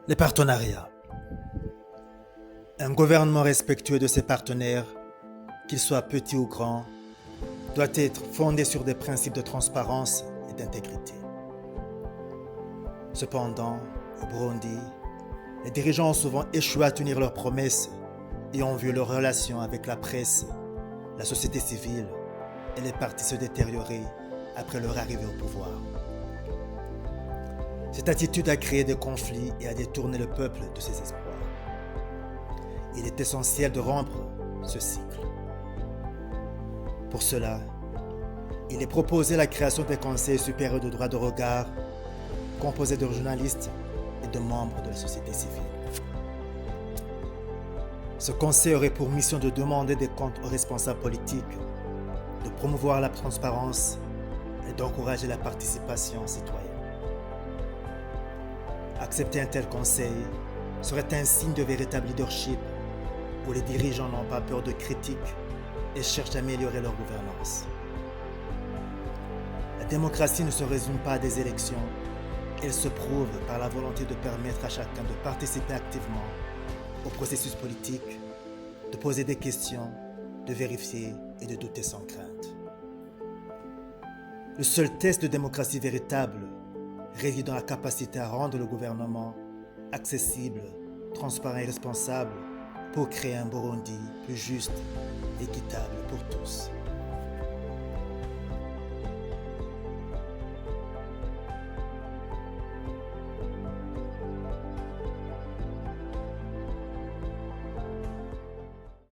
Les partenariats. Un gouvernement respectueux de ses partenaires, qu'ils soient petits ou grands, doit être fondé sur des principes de transparence et d'intégrité. Cependant, au Burundi, les dirigeants ont souvent échoué à tenir leurs promesses et ont vu leurs relations avec la presse, la société civile et les partis se détériorer après leur arrivée au pouvoir. Cette attitude a créé des conflits et a détourné le peuple de ses espoirs. Il est essentiel de rompre ce cycle. Pour cela, il est proposé la création d'un conseil supérieur de droit de regard composé de journalistes et de membres de la société civile. Ce conseil aurait pour mission de demander des comptes aux responsables politiques, de promouvoir la transparence et d'encourager la participation citoyenne. Accepter un tel conseil serait un signe de véritable leadership où les dirigeants n'ont pas peur de critiques et cherchent à améliorer leur gouvernance. La démocratie ne se résume pas à des élections, elle se prouve par la volonté de permettre à chacun de participer activement au processus politique, de poser des questions, de vérifier et de douter sans crainte. Le seul test de démocratie véritable réside dans la capacité à rendre le gouvernement accessible, transparent et responsable pour créer un Burundi plus juste et équitable pour